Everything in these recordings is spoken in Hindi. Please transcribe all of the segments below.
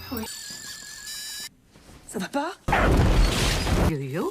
Oui. Ça va pas? Yo-yo?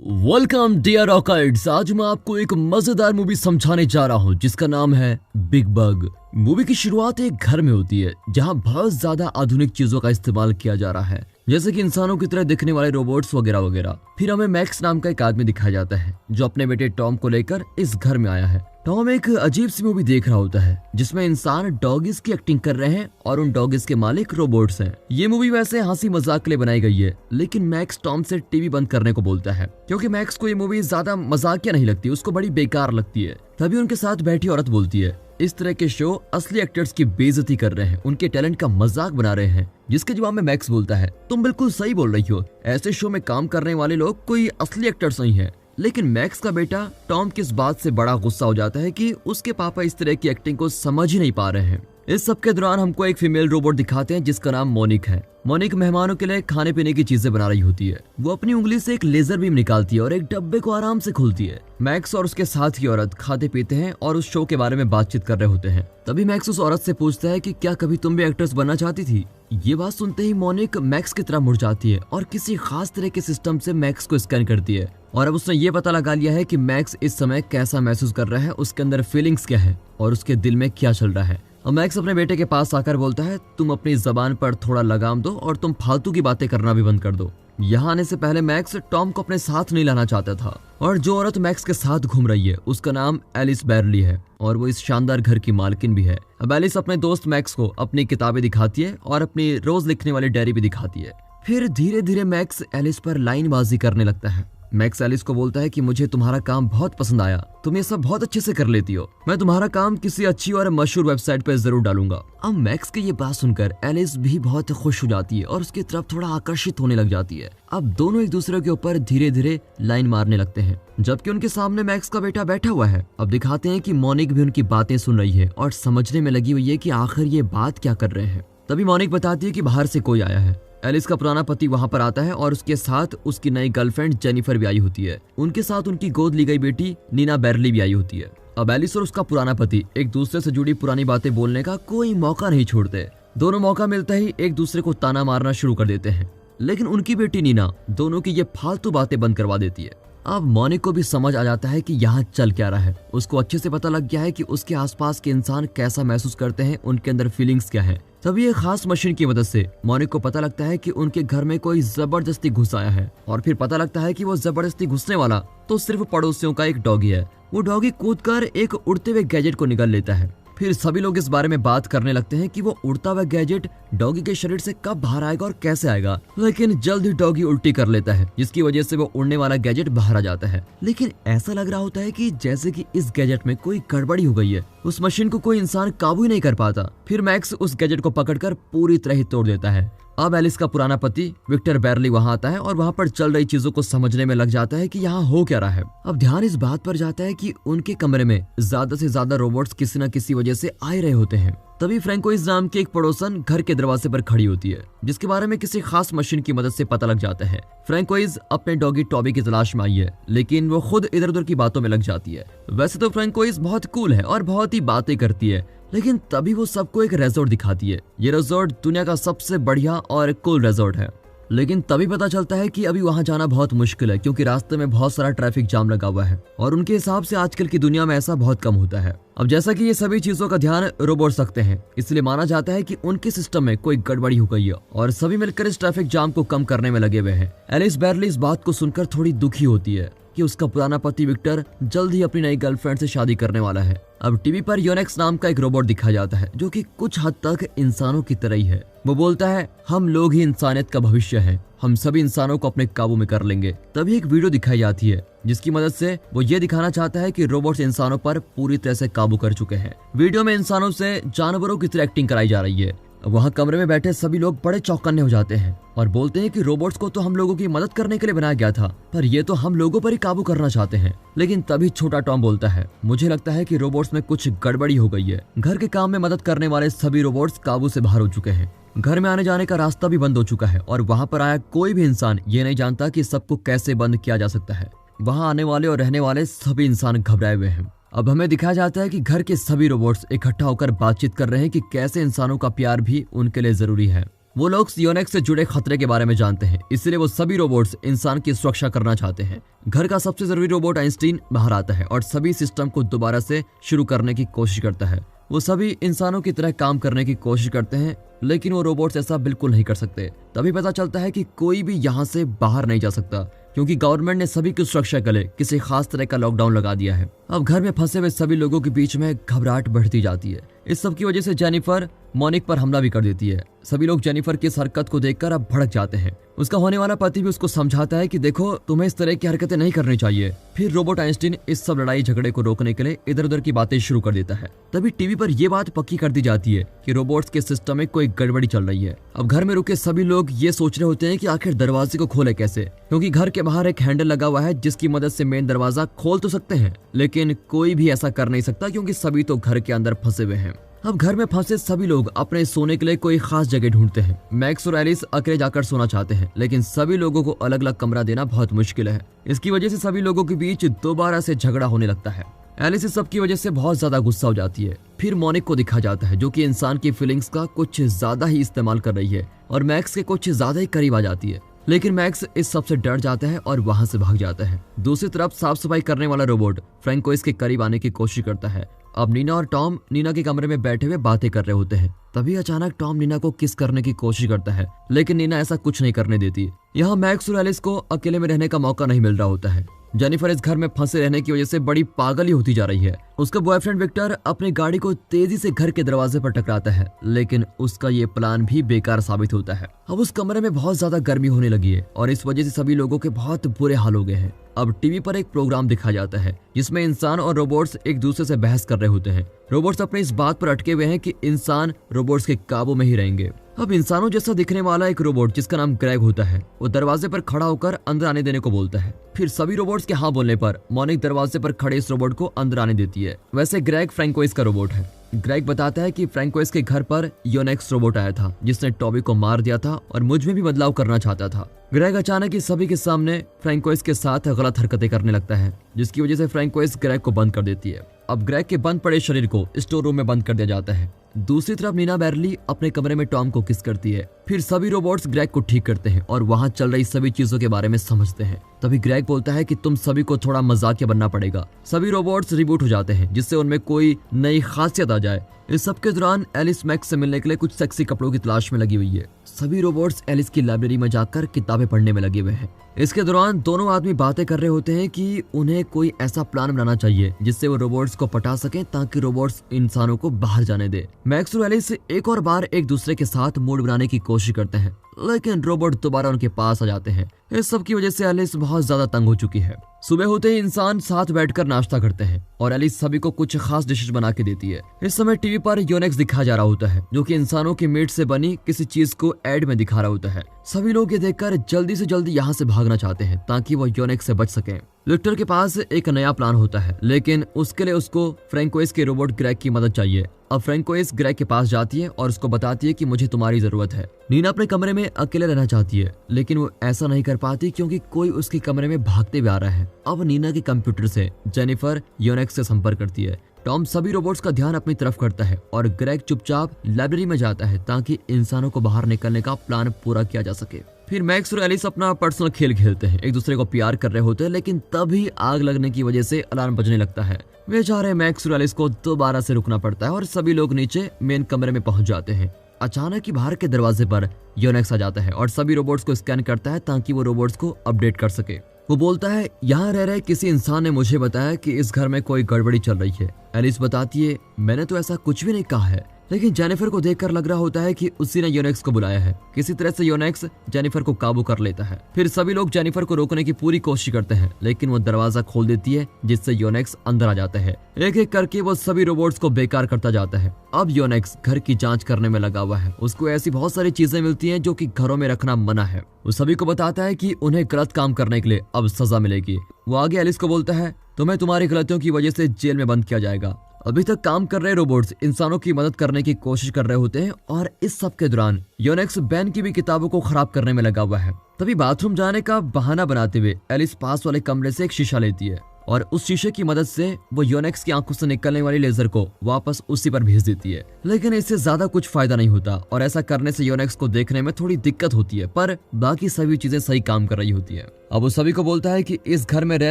Welcome dear occults. आज मैं आपको एक मजेदार मूवी समझाने जा रहा हूँ जिसका नाम है बिग बग। मूवी की शुरुआत एक घर में होती है जहाँ बहुत ज्यादा आधुनिक चीजों का इस्तेमाल किया जा रहा है, जैसे कि इंसानों की तरह दिखने वाले रोबोट्स वगैरह वगैरह। फिर हमें मैक्स नाम का एक आदमी दिखाया जाता है जो अपने बेटे टॉम को लेकर इस घर में आया है। टॉम एक अजीब सी मूवी देख रहा होता है जिसमें इंसान डॉगिस की एक्टिंग कर रहे हैं और उन डॉगिस के मालिक रोबोट्स हैं। ये मूवी वैसे हंसी मजाक के लिए बनाई गई है, लेकिन मैक्स टॉम से टीवी बंद करने को बोलता है क्योंकि मैक्स को ये मूवी ज्यादा मजाकिया नहीं लगती, उसको बड़ी बेकार लगती है। तभी उनके साथ बैठी औरत बोलती है, इस तरह के शो असली एक्टर्स की बेइज्जती कर रहे हैं, उनके टैलेंट का मजाक बना रहे हैं। जिसके जवाब में मैक्स बोलता है, तुम बिल्कुल सही बोल रही हो, ऐसे शो में काम करने वाले लोग कोई असली एक्टर्स नहीं है। लेकिन मैक्स का बेटा टॉम किस बात से बड़ा गुस्सा हो जाता है कि उसके पापा इस तरह की एक्टिंग को समझ ही नहीं पा रहे हैं। इस सब के दौरान हमको एक फीमेल रोबोट दिखाते हैं जिसका नाम मोनिक है। मोनिक मेहमानों के लिए खाने पीने की चीजें बना रही होती है। वो अपनी उंगली से एक लेजर बीम निकालती है और एक डब्बे को आराम से खोलती है। मैक्स और उसके साथ की औरत खाते पीते हैं और उस शो के बारे में बातचीत कर रहे होते हैं। तभी मैक्स उस औरत से पूछता है कि क्या कभी तुम भी एक्ट्रेस बनना चाहती थी। ये बात सुनते ही मोनिक मैक्स की तरफ मुड़ जाती है और किसी खास तरह के सिस्टम से मैक्स को स्कैन करती है और अब उसने ये पता लगा लिया है कि मैक्स इस समय कैसा महसूस कर रहा है, उसके अंदर फीलिंग्स क्या है और उसके दिल में क्या चल रहा है। और मैक्स अपने बेटे के पास आकर बोलता है, तुम अपनी जबान पर थोड़ा लगाम दो और तुम फालतू की बातें करना भी बंद कर दो। यहाँ आने से पहले मैक्स टॉम को अपने साथ नहीं लाना चाहता था और जो औरत मैक्स के साथ घूम रही है उसका नाम एलिस बैरली है और वो इस शानदार घर की मालकिन भी है। अब एलिस अपने दोस्त मैक्स को अपनी किताबें दिखाती है और अपनी रोज लिखने वाली डायरी भी दिखाती है। फिर धीरे धीरे मैक्स एलिस पर लाइनबाजी करने लगता है। मैक्स एलिस को बोलता है कि मुझे तुम्हारा काम बहुत पसंद आया, तुम ये सब बहुत अच्छे से कर लेती हो, मैं तुम्हारा काम किसी अच्छी और मशहूर वेबसाइट पर जरूर डालूंगा। अब मैक्स की ये बात सुनकर एलिस भी बहुत खुश हो जाती है और उसकी तरफ थोड़ा आकर्षित होने लग जाती है। अब दोनों एक दूसरे के ऊपर धीरे धीरे लाइन मारने लगते हैं, जबकि उनके सामने मैक्स का बेटा बैठा हुआ है। अब दिखाते हैं कि मोनिक भी उनकी बातें सुन रही है और समझने में लगी हुई है कि आखिर ये बात क्या कर रहे हैं। तभी मोनिक बताती है कि बाहर से कोई आया है। एलिस का पुराना पति वहां पर आता है और उसके साथ उसकी नई गर्लफ्रेंड जेनिफर भी आई होती है। उनके साथ उनकी गोद ली गई बेटी नीना बैरली भी आई होती है। अब एलिस और उसका पुराना पति एक दूसरे से जुड़ी पुरानी बातें बोलने का कोई मौका नहीं छोड़ते। दोनों मौका मिलता ही एक दूसरे को ताना मारना शुरू कर देते हैं, लेकिन उनकी बेटी नीना दोनों की ये फालतू बातें बंद करवा देती है। अब मोनिक को भी समझ आ जाता है कि यहाँ चल क्या रहा है। उसको अच्छे से पता लग गया है कि उसके आसपास के इंसान कैसा महसूस करते हैं, उनके अंदर फीलिंग्स क्या है। तभी एक खास मशीन की मदद से मोनिक को पता लगता है कि उनके घर में कोई जबरदस्ती घुस आया है और फिर पता लगता है कि वो जबरदस्ती घुसने वाला तो सिर्फ पड़ोसियों का एक डॉगी है। वो डॉगी कूदकर एक उड़ते हुए गैजेट को निगल लेता है। फिर सभी लोग इस बारे में बात करने लगते हैं कि वो उड़ता हुआ गैजेट डॉगी के शरीर से कब बाहर आएगा और कैसे आएगा, लेकिन जल्द ही डॉगी उल्टी कर लेता है जिसकी वजह से वो उड़ने वाला गैजेट बाहर आ जाता है। लेकिन ऐसा लग रहा होता है कि जैसे कि इस गैजेट में कोई गड़बड़ी हो गई है, उस मशीन को कोई इंसान काबू ही नहीं कर पाता। फिर मैक्स उस गैजेट को पकड़कर पूरी तरह ही तोड़ देता है। अब एलिस का पुराना पति विक्टर बैरली वहां आता है और वहां पर चल रही चीजों को समझने में लग जाता है कि यहाँ हो क्या रहा है। अब ध्यान इस बात पर जाता है कि उनके कमरे में ज्यादा से ज्यादा रोबोट्स किसी न किसी वजह से आ रहे होते हैं। तभी फ्रैंकोइज नाम की एक पड़ोसन घर के दरवाजे पर खड़ी होती है जिसके बारे में किसी खास मशीन की मदद से पता लग जाता है। फ्रैंकोइज अपने डॉगी टॉबी की तलाश में आई है, लेकिन वो खुद इधर उधर की बातों में लग जाती है। वैसे तो फ्रैंकोइज बहुत कूल है और बहुत ही बातें करती है, लेकिन तभी वो सबको एक रिजॉर्ट दिखाती है। ये रिजॉर्ट दुनिया का सबसे बढ़िया और कूल रिजॉर्ट है, लेकिन तभी पता चलता है कि अभी वहां जाना बहुत मुश्किल है क्योंकि रास्ते में बहुत सारा ट्रैफिक जाम लगा हुआ है और उनके हिसाब से आजकल की दुनिया में ऐसा बहुत कम होता है। अब जैसा कि ये सभी चीजों का ध्यान रोबोट रखते हैं, इसलिए माना जाता है कि उनके सिस्टम में कोई गड़बड़ी हो गई है और सभी मिलकर इस ट्रैफिक जाम को कम करने में लगे हुए हैं। एलिस बैरली इस बात को सुनकर थोड़ी दुखी होती है कि उसका पुराना पति विक्टर जल्द ही अपनी नई गर्लफ्रेंड से शादी करने वाला है। अब टीवी पर योनेक्स नाम का एक रोबोट दिखाया जाता है जो कि कुछ हद तक इंसानों की तरह ही है। वो बोलता है, हम लोग ही इंसानियत का भविष्य हैं, हम सभी इंसानों को अपने काबू में कर लेंगे। तभी एक वीडियो दिखाई जाती है जिसकी मदद से वो ये दिखाना चाहता है कि रोबोट्स इंसानों पर पूरी तरह से काबू कर चुके हैं। वीडियो में इंसानों से जानवरों की तरह एक्टिंग कराई जा रही है। वहाँ कमरे में बैठे सभी लोग बड़े चौकन्ने हो जाते हैं और बोलते हैं कि रोबोट्स को तो हम लोगों की मदद करने के लिए बनाया गया था, पर ये तो हम लोगों पर ही काबू करना चाहते हैं। लेकिन तभी छोटा टॉम बोलता है, मुझे लगता है कि रोबोट्स में कुछ गड़बड़ी हो गई है। घर के काम में मदद करने वाले सभी रोबोट्स काबू से बाहर हो चुके हैं। घर में आने जाने का रास्ता भी बंद हो चुका है और वहाँ पर आया कोई भी इंसान ये नहीं जानता कि सबको कैसे बंद किया जा सकता है। वहाँ आने वाले और रहने वाले सभी इंसान घबराए हुए हैं। अब हमें दिखाया जाता है कि घर के सभी रोबोट्स इकट्ठा होकर बातचीत कर रहे हैं कि कैसे इंसानों का प्यार भी उनके लिए जरूरी है। वो लोग योनेक्स से जुड़े खतरे के बारे में जानते हैं, इसलिए वो सभी रोबोट्स इंसान की सुरक्षा करना चाहते हैं। घर का सबसे जरूरी रोबोट आइंस्टीन बाहर आता है और सभी सिस्टम को दोबारा से शुरू करने की कोशिश करता है। वो सभी इंसानों की तरह काम करने की कोशिश करते हैं, लेकिन वो रोबोट्स ऐसा बिल्कुल नहीं कर सकते। तभी पता चलता है कि कोई भी यहाँ से बाहर नहीं जा सकता, क्योंकि गवर्नमेंट ने सभी की सुरक्षा के लिए किसी खास तरह का लॉकडाउन लगा दिया है। अब घर में फंसे हुए सभी लोगों के बीच में घबराहट बढ़ती जाती है। इस सब की वजह से जेनिफर मोनिक पर हमला भी कर देती है। सभी लोग जेनिफर की इस हरकत को देखकर अब भड़क जाते हैं। उसका होने वाला पति भी उसको समझाता है कि देखो, तुम्हें इस तरह की हरकतें नहीं करनी चाहिए। फिर रोबोट आइंस्टीन इस सब लड़ाई झगड़े को रोकने के लिए इधर उधर की बातें शुरू कर देता है। तभी टीवी पर यह बात पक्की कर दी जाती है कि रोबोट्स के सिस्टम में कोई गड़बड़ी चल रही है। अब घर में रुके सभी लोग ये सोच रहे होते हैं कि आखिर दरवाजे को खोले कैसे, क्योंकि घर के बाहर एक हैंडल लगा हुआ है जिसकी मदद से मेन दरवाजा खोल तो सकते हैं, लेकिन कोई भी ऐसा कर नहीं सकता क्योंकि सभी तो घर के अंदर फंसे हुए हैं। अब घर में फंसे सभी लोग अपने सोने के लिए कोई खास जगह ढूंढते हैं। मैक्स और एलिस अकेले जाकर सोना चाहते हैं, लेकिन सभी लोगों को अलग अलग कमरा देना बहुत मुश्किल है। इसकी वजह से सभी लोगों के बीच दोबारा से झगड़ा होने लगता है। एलिस इस सब की वजह से बहुत ज्यादा गुस्सा हो जाती है। फिर मोनिक को दिखा जाता है जो कि इंसान की फीलिंग्स का कुछ ज्यादा ही इस्तेमाल कर रही है और मैक्स के कुछ ज्यादा ही करीब आ जाती है, लेकिन मैक्स इस सब से डर जाता है और वहां से भाग जाता है। दूसरी तरफ साफ सफाई करने वाला रोबोट फ्रैंकोइस के करीब आने की कोशिश करता है। अब नीना और टॉम नीना के कमरे में बैठे हुए बातें कर रहे होते हैं। तभी अचानक टॉम नीना को किस करने की कोशिश करता है, लेकिन नीना ऐसा कुछ नहीं करने देती। यहाँ मैक्स और एलिस को अकेले में रहने का मौका नहीं मिल रहा होता है। जेनिफर इस घर में फंसे रहने की वजह से बड़ी पागल ही होती जा रही है। उसका बॉयफ्रेंड विक्टर अपनी गाड़ी को तेजी से घर के दरवाजे पर टकराता है, लेकिन उसका ये प्लान भी बेकार साबित होता है। अब उस कमरे में बहुत ज्यादा गर्मी होने लगी है और इस वजह से सभी लोगों के बहुत बुरे हाल हो गए हैं। अब टीवी पर एक प्रोग्राम दिखाया जाता है जिसमें इंसान और रोबोट्स एक दूसरे से बहस कर रहे होते हैं। रोबोट्स अपने इस बात पर अटके हुए हैं कि इंसान रोबोट्स के काबू में ही रहेंगे। अब इंसानों जैसा दिखने वाला एक रोबोट जिसका नाम ग्रेग होता है, वो दरवाजे पर खड़ा होकर अंदर आने देने को बोलता है। फिर सभी रोबोट्स के हाँ बोलने पर मोनिक दरवाजे पर खड़े इस रोबोट को अंदर आने देती है। वैसे ग्रेग फ्रैंकोइस का रोबोट है। ग्रेग बताता है कि फ्रैंकोइस के घर पर योनेक्स रोबोट आया था जिसने टॉबी को मार दिया था और मुझ में भी बदलाव करना चाहता था। ग्रेग अचानक ही सभी के सामने फ्रैंकोइस के साथ गलत हरकतें करने लगता है, जिसकी वजह से फ्रैंकोइस ग्रेग को बंद कर देती है। अब ग्रेग के बंद पड़े शरीर को स्टोर रूम में बंद कर दिया जाता है। दूसरी तरफ नीना बैरली अपने कमरे में टॉम को किस करती है। फिर सभी रोबोट्स ग्रेग को ठीक करते हैं और वहां चल रही सभी चीजों के बारे में समझते हैं। तभी ग्रेग बोलता है कि तुम सभी को थोड़ा मजाकिया बनना पड़ेगा। सभी रोबोट्स रिबूट हो जाते हैं जिससे उनमें कोई नई खासियत आ जाए। इस सब के दौरान एलिस मैक्स से मिलने के लिए कुछ सेक्सी कपड़ों की तलाश में लगी हुई है। सभी रोबोट्स एलिस की लाइब्रेरी में जाकर किताबें पढ़ने में लगे हुए हैं। इसके दौरान दोनों आदमी बातें कर रहे होते हैं कि उन्हें कोई ऐसा प्लान बनाना चाहिए जिससे वो रोबोट्स को पटा सकें ताकि रोबोट्स इंसानों को बाहर जाने दे। मैक्स और एलिस एक और बार एक दूसरे के साथ मूड बनाने की कोशिश करते हैं, लेकिन रोबोट दोबारा उनके पास आ जाते हैं। इस सब की वजह से एलिस बहुत ज्यादा तंग हो चुकी है। सुबह होते ही इंसान साथ बैठकर नाश्ता करते हैं और एलिस सभी को कुछ खास डिशेज बना के देती है। इस समय टीवी पर योनेक्स दिखाया जा रहा होता है जो कि इंसानों की मीट से बनी किसी चीज को एड में दिखा रहा होता है। सभी लोग ये देखकर जल्दी से जल्दी यहाँ से भागना चाहते हैं ताकि वो योनेक्स से बच सकें। विक्टर के पास एक नया प्लान होता है, लेकिन उसके लिए उसको फ्रैंकोइस के रोबोट ग्रेग की मदद चाहिए। अब फ्रैंकोइस ग्रेग के पास जाती है और उसको बताती है कि मुझे तुम्हारी जरूरत है। नीना अपने कमरे में अकेले रहना चाहती है, लेकिन वो ऐसा नहीं कर पाती क्योंकि कोई उसके कमरे में भागते हुए आ रहा है। अब नीना के कंप्यूटर से जेनिफर योनेक्स से संपर्क करती है। टॉम सभी रोबोट्स का ध्यान अपनी तरफ करता है और ग्रेग चुपचाप लाइब्रेरी में जाता है ताकि इंसानों को बाहर निकलने का प्लान पूरा किया जा सके। फिर मैक्स और एलिस अपना पर्सनल खेल खेलते हैं, एक दूसरे को प्यार कर रहे होते हैं, लेकिन तभी आग लगने की वजह से अलार्म बजने लगता है। बेचारे मैक्स और एलिस को दोबारा से रुकना पड़ता है और सभी लोग नीचे मेन कमरे में पहुंच जाते हैं। अचानक ही बाहर के दरवाजे पर योनेक्स आ जाता है और सभी रोबोट्स को स्कैन करता है ताकि वो रोबोट्स को अपडेट कर सके। वो बोलता है, यहाँ रह रहे किसी इंसान ने मुझे बताया कि इस घर में कोई गड़बड़ी चल रही है। एलिस बताती है, मैंने तो ऐसा कुछ भी नहीं कहा है, लेकिन जेनिफर को देखकर लग रहा होता है कि उसी ने योनेक्स को बुलाया है। किसी तरह से योनेक्स जेनिफर को काबू कर लेता है। फिर सभी लोग जेनिफर को रोकने की पूरी कोशिश करते हैं, लेकिन वो दरवाजा खोल देती है जिससे योनेक्स अंदर आ जाता है। एक एक करके वो सभी रोबोट्स को बेकार करता जाता है। अब योनेक्स घर की जांच करने में लगा हुआ है। उसको ऐसी बहुत सारी चीजें मिलती हैं जो कि घरों में रखना मना है। वो सभी को बताता है कि उन्हें गलत काम करने के लिए अब सजा मिलेगी। वो आगे एलिस को बोलता है, तुम्हें तुम्हारी गलतियों की वजह से जेल में बंद किया जाएगा। अभी तक काम कर रहे रोबोट्स इंसानों की मदद करने की कोशिश कर रहे होते हैं और इस सब के दौरान योनेक्स बैन की भी किताबों को खराब करने में लगा हुआ है। तभी बाथरूम जाने का बहाना बनाते हुए एलिस पास वाले कमरे से एक शीशा लेती है और उस शीशे की मदद से वो योनेक्स की आंखों से निकलने वाली लेजर को वापस उसी पर भेज देती है। लेकिन इससे ज्यादा कुछ फायदा नहीं होता और ऐसा करने से योनेक्स को देखने में थोड़ी दिक्कत होती है, पर बाकी सभी चीजें सही काम कर रही होती है। अब वो सभी को बोलता है कि इस घर में रह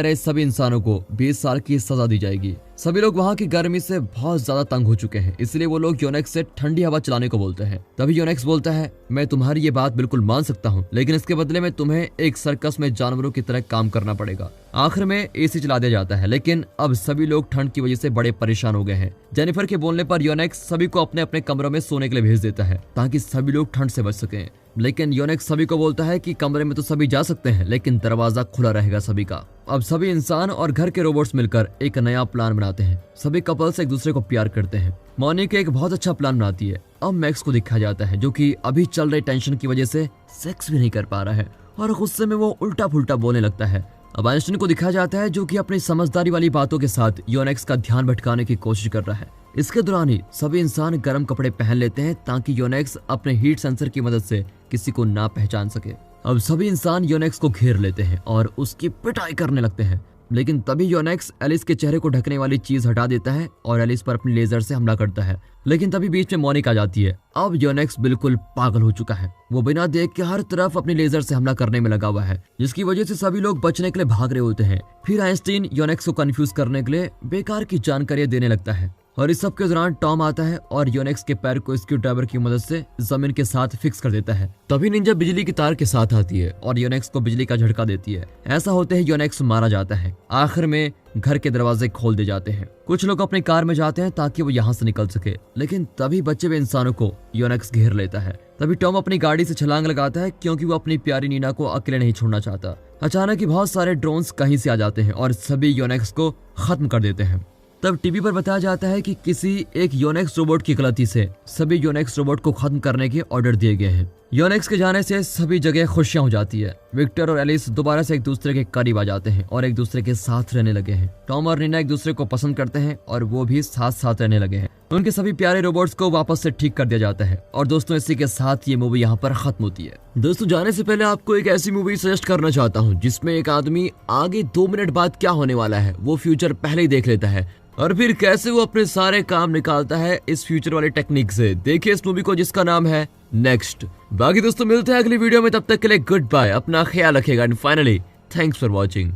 रहे सभी इंसानों को 20 साल की सजा दी जाएगी। सभी लोग वहाँ की गर्मी से बहुत ज्यादा तंग हो चुके हैं, इसलिए वो लोग योनेक्स से ठंडी हवा चलाने को बोलते हैं। तभी योनेक्स बोलता है, मैं तुम्हारी ये बात बिल्कुल मान सकता हूँ, लेकिन इसके बदले में तुम्हें एक सर्कस में जानवरों की तरह काम करना पड़ेगा। आखिर में एसी चला दिया जाता है, लेकिन अब सभी लोग ठंड की वजह से बड़े परेशान हो गए हैं। जेनिफर के बोलने पर योनेक्स सभी को अपने अपने कमरों में सोने के लिए भेज देता है ताकि सभी लोग ठंड से बच सकें। लेकिन योनेक्स सभी को बोलता है कि कमरे में तो सभी जा सकते हैं, लेकिन दरवाजा खुला रहेगा सभी का। अब सभी इंसान और घर के रोबोट्स मिलकर एक नया प्लान बनाते हैं। सभी कपल्स एक दूसरे को प्यार करते हैं। मोनिका एक बहुत अच्छा प्लान बनाती है। अब मैक्स को दिखाया जाता है जो कि अभी चल रही टेंशन की वजह से सेक्स भी नहीं कर पा रहा है और गुस्से में वो उल्टा फुल्टा बोलने लगता है। अब आइंस्टीन को दिखाया जाता है जो कि अपनी समझदारी वाली बातों के साथ योनेक्स का ध्यान भटकाने की कोशिश कर रहा है। इसके दौरान ही सभी इंसान गर्म कपड़े पहन लेते हैं ताकि योनेक्स अपने हीट सेंसर की मदद से किसी को ना पहचान सके। अब सभी इंसान योनेक्स को घेर लेते हैं और उसकी पिटाई करने लगते हैं, लेकिन तभी योनेक्स एलिस के चेहरे को ढकने वाली चीज हटा देता है और एलिस पर अपनी लेजर से हमला करता है। लेकिन तभी बीच में मोनिका आ जाती है। अब योनेक्स बिल्कुल पागल हो चुका है। वो बिना देख के हर तरफ अपनी लेजर से हमला करने में लगा हुआ है, जिसकी वजह से सभी लोग बचने के लिए भाग रहे होते हैं। फिर आइंस्टीन योनेक्स को कंफ्यूज करने के लिए बेकार की जानकारी देने लगता है और इस सब के दौरान टॉम आता है और योनेक्स के पैर को स्क्रू ड्राइवर की मदद से जमीन के साथ फिक्स कर देता है। तभी निंजा बिजली की तार के साथ आती है और योनेक्स को बिजली का झटका देती है। ऐसा होते ही योनेक्स मारा जाता है। आखिर में घर के दरवाजे खोल दिए जाते हैं। कुछ लोग अपनी कार में जाते हैं ताकि वो यहाँ से निकल सके, लेकिन तभी बचे हुए इंसानों को योनेक्स घेर लेता है। तभी टॉम अपनी गाड़ी से छलांग लगाता है क्योंकि वो अपनी प्यारी नीना को अकेले नहीं छोड़ना चाहता। अचानक ही बहुत सारे ड्रोन्स कहीं से आ जाते हैं और सभी योनेक्स को खत्म कर देते हैं। तब टीवी पर बताया जाता है कि किसी एक योनेक्स रोबोट की गलती से सभी योनेक्स रोबोट को खत्म करने के ऑर्डर दिए गए हैं। योनेक्स के जाने से सभी जगह खुशियां हो जाती है। विक्टर और एलिस दोबारा से एक दूसरे के करीब आ जाते हैं और एक दूसरे के साथ रहने लगे हैं। टॉम और नीना एक दूसरे को पसंद करते हैं और वो भी साथ साथ रहने लगे हैं। उनके सभी प्यारे रोबोट्स को वापस से ठीक कर दिया जाता है। और दोस्तों, इसी के साथ ये मूवी यहाँ पर खत्म होती है। दोस्तों, जाने से पहले आपको एक ऐसी मूवी सजेस्ट करना चाहता हूँ जिसमें एक आदमी आगे 2 मिनट बाद क्या होने वाला है वो फ्यूचर पहले ही देख लेता है और फिर कैसे वो अपने सारे काम निकालता है इस फ्यूचर वाले टेक्निक से। देखिए इस मूवी को जिसका नाम है नेक्स्ट। बाकी दोस्तों मिलते हैं अगली वीडियो में, तब तक के लिए गुड बाय, अपना ख्याल रखिएगा and finally thanks for watching.